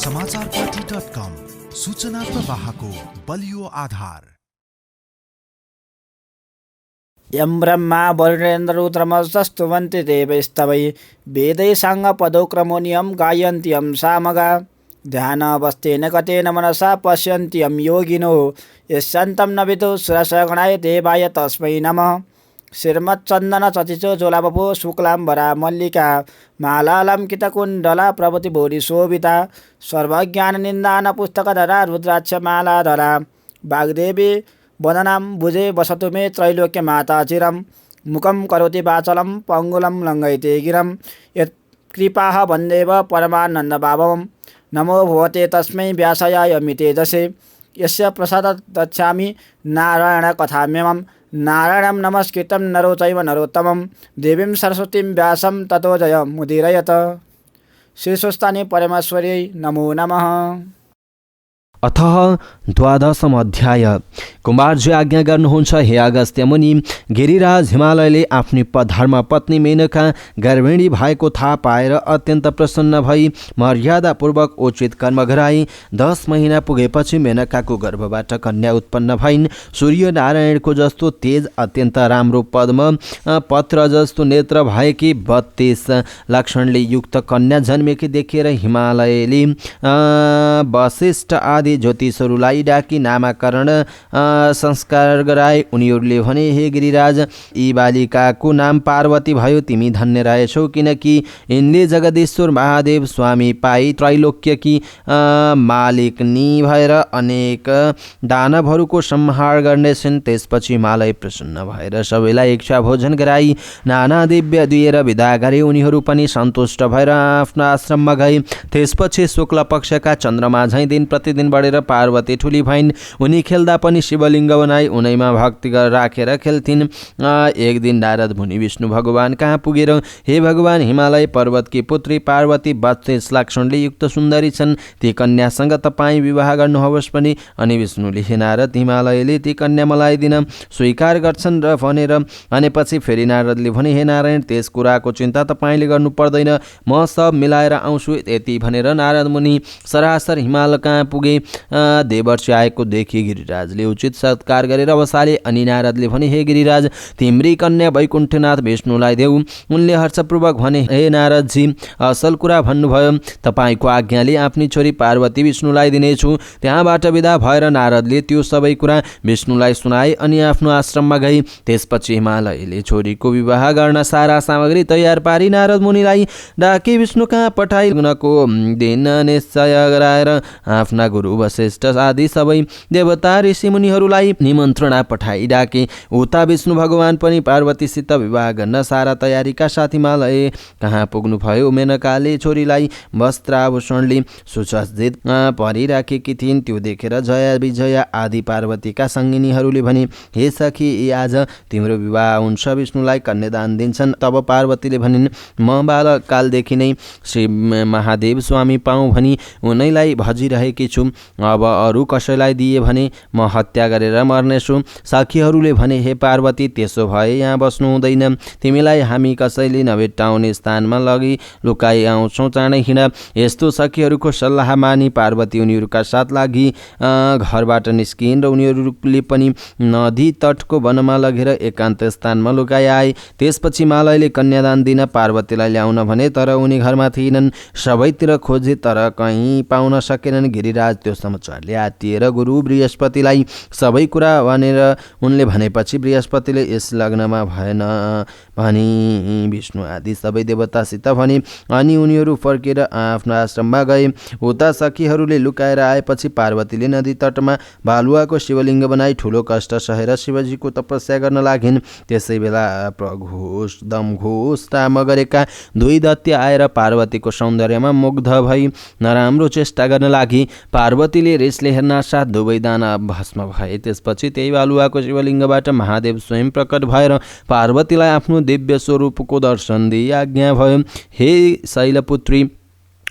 समाचारपाटी.com सूचना प्रवाहको बलियो आधार। यं ब्रह्मा वरुणेन्द्ररुद्रमस्तस्तुवन्ति देवैस्तवै वेदैः साङ्गपदोक्रमो नियं गायन्ति यं सामगा ध्यानावस्थेन गतेन मनसा पश्यन्ति यं योगिनो यस्यन्तं न विदुः सुरसगणाय देवाय तस्मै नमः। श्रीमच्चन्दन चतिचो जोलाबपो शुक्लाम्बरा मल्लिका मालालङ्कितकुण्डला प्रभृतिभूरि शोभिता सर्वज्ञाननिन्दान पुस्तकधरा रुद्राक्षमालाधरा वाग्देवी वदनां भुजे वसतु मे त्रैलोक्यमाता चिरं मुखं करोति वाचलं पङ्गुलं लङ्घयते गिरं यत्कृपाः वन्देव परमानन्दभावं नमो भगवते तस्मै व्यासाय मितेजसे यस्य प्रसादात् गच्छामि नारायणकथाम्यमं नारायणं नमस्कृतं नरो चैव नरोत्तमं देवीं सरस्वतीं व्यासं ततो जयमुदीरयत। श्रीस्वस्तानि परमेश्वर्यै नमो नमः। अथः द्वादशम अध्याय। कुमारजी आज्ञा गर्नुहुन्छ, हे अगस्त्य मुनि, गिरिराज हिमालयले आफ्नी धर्मपत्नी मेनका गर्भिणी भएको थाहा पाएर अत्यन्त प्रसन्न भई मर्यादापूर्वक उचित कर्म गराई। 10 महिना पुगेपछि मेनकाको गर्भबाट कन्या उत्पन्न भइन्। सूर्यनारायणको जस्तो तेज, अत्यन्त राम्रो पद्म पत्र जस्तो नेत्र भएकी 32 लक्षणले युक्त कन्या जन्मेकी देखेर हिमालयले वशिष्ठ आदि ज्योतिषहरूलाई डाकी नामाकरण संस्कार गराए। उनीहरूले भने, हे गिरिराज, यी बालिकाको नाम पार्वती भयो। तिमी धन्य रहेछौ, किनकि यिनले जगदीश्वर महादेव स्वामी पाई त्रैलोक्यकी मालिकनी भएर अनेक दानवहरूको संहार गर्नेछन्। त्यसपछि हिमालय प्रसन्न भएर सबैलाई इच्छा भोजन गराई नाना दिव्य दिएर विदा गरे। उनीहरू पनि सन्तुष्ट भएर आफ्नो आश्रममा गए। त्यसपछि शुक्ल पक्षका चन्द्रमा झैँ दिन प्रतिदिन बढेर पार्वती ठुली भइन्। उनी खेल्दा पनि शिवलिङ्ग बनाई उनैमा भक्ति राखेर खेल्थिन्। एक दिन नारद मुनि विष्णु भगवान कहाँ पुगेर, हे भगवान, हिमालय पर्वतकी पुत्री पार्वती 32 लक्षणले युक्त सुन्दरी छन्। ती कन्यासँग तपाईँ विवाह गर्नुहोस् पनि। अनि विष्णुले, हे नारद, हिमालयले ती कन्या मलाई दिन स्वीकार गर्छन् र भनेर भनेपछि फेरि नारदले भने, हे नारायण, त्यस कुराको चिन्ता तपाईँले गर्नु पर्दैन, म सब मिलाएर आउँछु। यति भनेर नारद मुनि सरासर हिमाल कहाँ पुगे। देवर्षि आएको देखि गिरिराजले उचित सत्कार गरेर बसाले। अनि नारदले भने, हे गिरिराज, तिम्री कन्या वैकुण्ठनाथ विष्णुलाई देऊ। उनले हर्षपूर्वक भने, हे नारदजी, असल कुरा भन्नुभयो। तपाईँको आज्ञाले आफ्नी छोरी पार्वती विष्णुलाई दिनेछु। त्यहाँबाट विदा भएर नारदले त्यो सबै कुरा विष्णुलाई सुनाए अनि आफ्नो आश्रममा गई। त्यसपछि हिमालयले छोरीको विवाह गर्न सारा सामग्री तयार पारी नारद मुनिलाई डाके विष्णु कहाँ पठाई। लग्नको दिन निश्चय गराएर आफ्ना गुरु वशिष्ठ आदि सबै देवता ऋषि मुनिहरूलाई निमन्त्रणा पठाई डाके। उता विष्णु भगवान पनि पार्वतीसित विवाह गर्न सारा तयारीका साथ हिमालय कहाँ पुग्नु भयो। मेनकाले छोरीलाई वस्त्राभूषणले सुसज्जित परिराखेकी थिइन्। त्यो देखेर जया विजया आदि पार्वतीका सङ्गिनीहरूले भने, हे सखी, आज तिम्रो विवाह हुन्छ, विष्णुलाई कन्यादान दिन्छन्। तब पार्वतीले भनिन्, म बालकालदेखि नै श्री महादेव स्वामी पाऊँ भनी उनैलाई भजिरहेकी छु। अब अरू कसैलाई दिए भने म हत्या गरेर मर्नेछु। सखीहरूले भने, हे पार्वती, त्यसो भए यहाँ बस्नु हुँदैन। तिमीलाई हामी कसैले नभेट्टाउने स्थानमा लगी लुकाइ आउँछौँ, चाँडै हिँड। यस्तो सखीहरूको सल्लाह मानी पार्वती उनीहरूका साथ लागि घरबाट निस्किन् र उनीहरूले पनि नदी तटको वनमा लगेर एकान्त स्थानमा लुकाइ आए। त्यसपछि हिमालयले कन्यादान दिन पार्वतीलाई ल्याउन भने, तर उनी घरमा थिएनन्। सबैतिर खोजे तर कहीँ पाउन सकेनन्। गिरिराज त्यो समाचारले आत्तिएर गुरु बृहस्पतिलाई सबै कुरा भनेर उनले भनेपछि बृहस्पतिले यस लग्नमा भएन भनी विष्णु आदि सबै देवतासित भने। अनि उनीहरू फर्केर आफ्नो आश्रममा गए। उता सखीहरूले लुकाएर आएपछि पार्वतीले नदी तटमा बालुवाको शिवलिङ्ग बनाई ठुलो कष्ट सहेर शिवजीको तपस्या गर्न लागिन्। त्यसै बेला प्रघोष दमघोष नाम गरेका 2 दैत्य आएर पार्वतीको सौन्दर्यमा मुग्ध भई नराम्रो चेष्टा गर्न लागि। पार्वतीले रिसले हेर्न साथ दुवै दाना भस्म भए। त्यसपछि त्यही बालुवाको शिवलिङ्गबाट महादेव स्वयं प्रकट भएर पार्वतीलाई आफ्नो दिव्य स्वरूपको दर्शन दिई आज्ञा भयो, हे शैलपुत्री,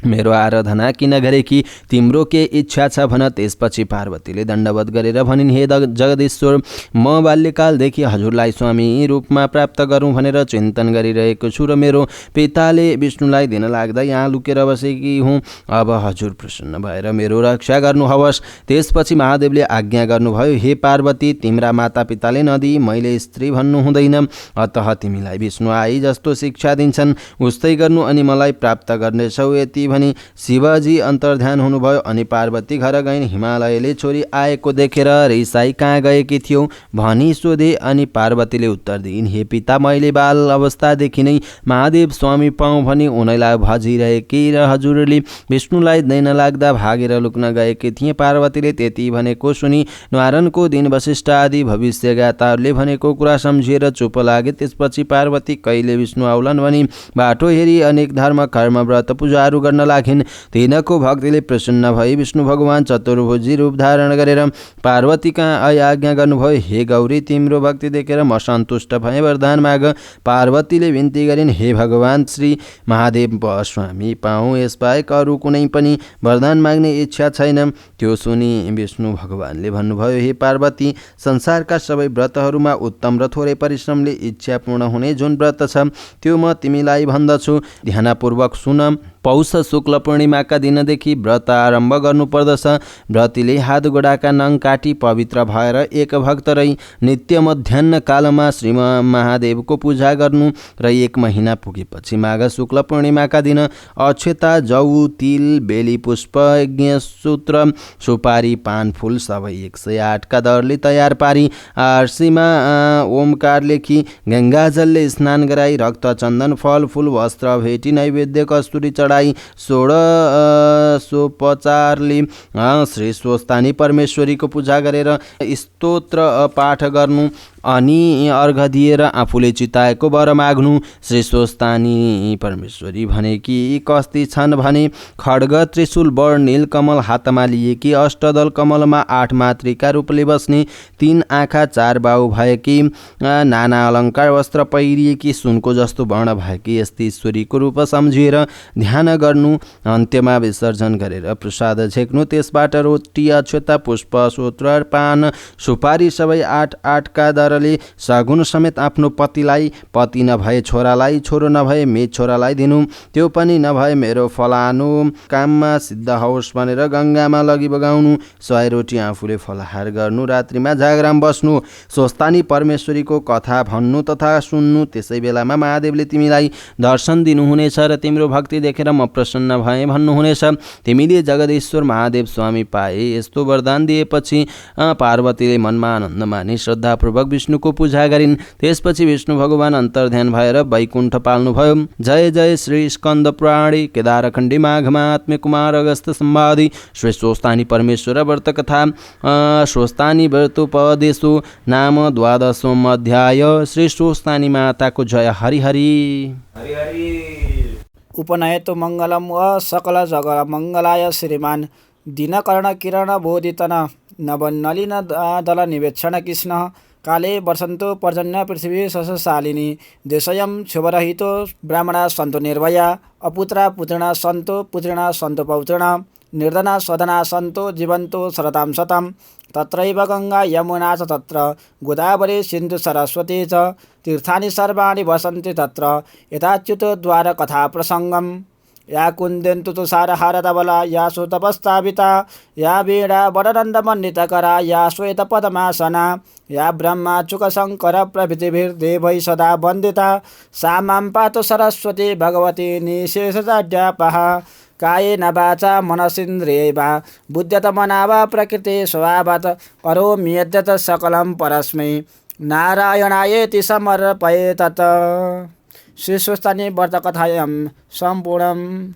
मेरो आराधना किन गरे कि तिम्रो के इच्छा छ भन। त्यसपछि पार्वतीले दण्डवत गरेर भनिन्, हे जगदीश्वर, म बाल्यकालदेखि हजुरलाई स्वामी रूपमा प्राप्त गरौँ भनेर चिन्तन गरिरहेको छु र मेरो पिताले विष्णुलाई दिन लाग्दा यहाँ लुकेर बसेकी हुँ। अब हजुर प्रसन्न भएर मेरो रक्षा गर्नुहोस्। त्यसपछि महादेवले आज्ञा गर्नुभयो, हे पार्वती, तिम्रा मातापिताले नदिई मैले स्त्री भन्नु हुँदैन, अतः तिमीलाई विष्णु आई जस्तो शिक्षा दिन्छन् उस्तै गर्नु अनि मलाई प्राप्त गर्नेछौ। यति भनी शिवजी अन्तर्ध्यान हुनुभयो अनि पार्वती घर गइन्। हिमालयले छोरी आएको देखेर रिसाई कहाँ गएकी थियौ भनी सोधे अनि पार्वतीले उत्तर दिइन्, हे पिता, मैले बाल अवस्थादेखि नै महादेव स्वामी पाऊँ भनी उनैलाई भजिरहेकी र हजुरले विष्णुलाई दिन लाग्दा भागेर लुक्न गएकी थिएँ। पार्वतीले त्यति भनेको सुनि न्वारानको दिन वशिष्ठ आदि भविष्यज्ञाताहरूले भनेको कुरा सम्झिएर चुप लागे। त्यसपछि पार्वती कहिले विष्णु आउलान् भनी बाटो हेरी अनेक धर्म कर्म व्रत पूजाहरू गर्न लागिन्। तिनको भक्तिले प्रसन्न भई विष्णु भगवान चतुर्भुजी रूप धारण गरेर पार्वती कहाँ आज्ञा गर्नुभयो, हे गौरी, तिम्रो भक्ति देखेर म सन्तुष्ट भएँ, वरदान माग। पार्वतीले विन्ती गरिन्, हे भगवान श्री महादेव स्वामी पाऊँ, यसबाहेक अरू कुनै पनि वरदान माग्ने इच्छा छैन। त्यो सुनि विष्णु भगवानले भन्नुभयो, हे पार्वती, संसारका सबै व्रतहरूमा उत्तम र थोरै परिश्रमले इच्छा पूर्ण हुने जुन व्रत छ त्यो म तिमीलाई भन्दछु, ध्यानपूर्वक सुन। पौष शुक्ल पूर्णिमाका दिनदेखि व्रत आरम्भ गर्नुपर्दछ। व्रतीले हात गोडाका नङ काटी पवित्र भएर एक भक्त रही नित्य मध्याह्न कालमा श्री महादेवको पूजा गर्नु र 1 महिना पुगेपछि माघ शुक्ल पूर्णिमाका दिन अक्षता, जौ, तिल, बेली पुष्प, यज्ञसूत्र, सुपारी, पान, फूल सबै 108 का दरले तयार पारी आरसीमा ओमकार लेखी गङ्गाजलले स्नान गराई रक्त, चन्दन, फल फूल, वस्त्र भेटी नैवेद्य कस्तुरी चढाई 1650 श्री स्वस्तानी परमेश्वरीको पूजा गरेर स्तोत्र पाठ गर्नु अनि अर्घ दिएर आफूले चिताएको वर माग्नु। श्री स्वस्तानी परमेश्वरी भनेकी कस्ती छन् भने खड्ग, त्रिशूल, वर, नीलकमल हातमा लिएकी, अष्टदल कमलमा 8 मातृका रूपले बस्ने, 3 आँखा 4 बाहु भएकी, नाना अलङ्कार वस्त्र पहिरिएकी, सुनको जस्तो वर्ण भएकी यस्ती ईश्वरीको रूप सम्झिएर ध्यान गर्नु। अन्त्यमा विसर्जन गरेर प्रसाद झेक्नु। त्यसबाट रोटी, अक्षता, पुष्प, स्तोत्र, पान, सुपारी सबै 8 का दरले सगुन समेत आफ्नो पतिलाई, पति नभए छोरालाई, छोरो नभए मेच छोरालाई दिनु। त्यो पनि नभए मेरो फलानु काममा सिद्ध होस् भनेर गङ्गामा लगी बगाउनु। 100 रोटी आफूले फलाहार गर्नु। रात्रिमा जागराम बस्नु। स्वस्तानी परमेश्वरीको कथा भन्नु तथा सुन्नु। त्यसै बेलामा महादेवले तिमीलाई दर्शन दिनुहुनेछ र तिम्रो भक्ति देखेर म प्रसन्न भएँ भन्नुहुनेछ। तिमीले जगदीश्वर महादेव स्वामी पाए। यस्तो वरदान दिएपछि पार्वतीले मनमा आनन्द मानी श्रद्धापूर्वक विष्णुको पूजा गरिन्। त्यसपछि विष्णु भगवान अन्तर्ध्यान भएर वैकुण्ठ पाल्नुभयो। जय जय श्री स्कन्द पुराणे केदारखण्डी माघमा आत्मकुमार अगस्त सम्वादी श्री स्वस्तानी परमेश्वर व्रत कथा स्वस्तानी व्रतोपदेशो नाम 12वाँ अध्याय। श्री स्वस्तानी माताको जय। हरि हरि हरि हरि। उपनयतु मङ्गलं व सकल जगल मङ्गलाय श्रीमान दिनकर्ण किरण बोधितन नवनलिन दल निवेक्षण कृष्ण काले वर्षन्तु पर्जन्य पृथ्वी शशशालिनी देशयं क्षुभरहितो ब्राह्मणा सन्तु निर्भया अपुत्रा पुत्रिणा सन्तु पुत्रिणा सन्तु पौत्रिणा निर्धना स्वधना सन्तु जीवन्तु शरतां शतं तत्रैव गङ्गा यमुना च तत्र गोदावरी सिन्धु सरस्वती च तीर्थानि सर्वाणि वसन्ति तत्र यथाच्युत द्वार कथा प्रसङ्गम् या कुन्देन्तु तुषारहारधवला या सुतपस्ताविता या वीणा वरदण्डमण्डितकरा या श्वेतपद्मासना या ब्रह्माच्युकशङ्कर प्रभृतिभिर्देवैः सदा वन्दिता सा मां पातु सरस्वती भगवती निःशेषजाड्यापः कायेन वाचा मनसीन्द्रियैः वा बुद्ध्यतमना वा प्रकृते स्वभावात् करोमि यद्यत् सकलं परस्मै नारायणायेति समर्पये तत्। श्री स्वस्तानी व्रतकथायां सम्पूर्णम्।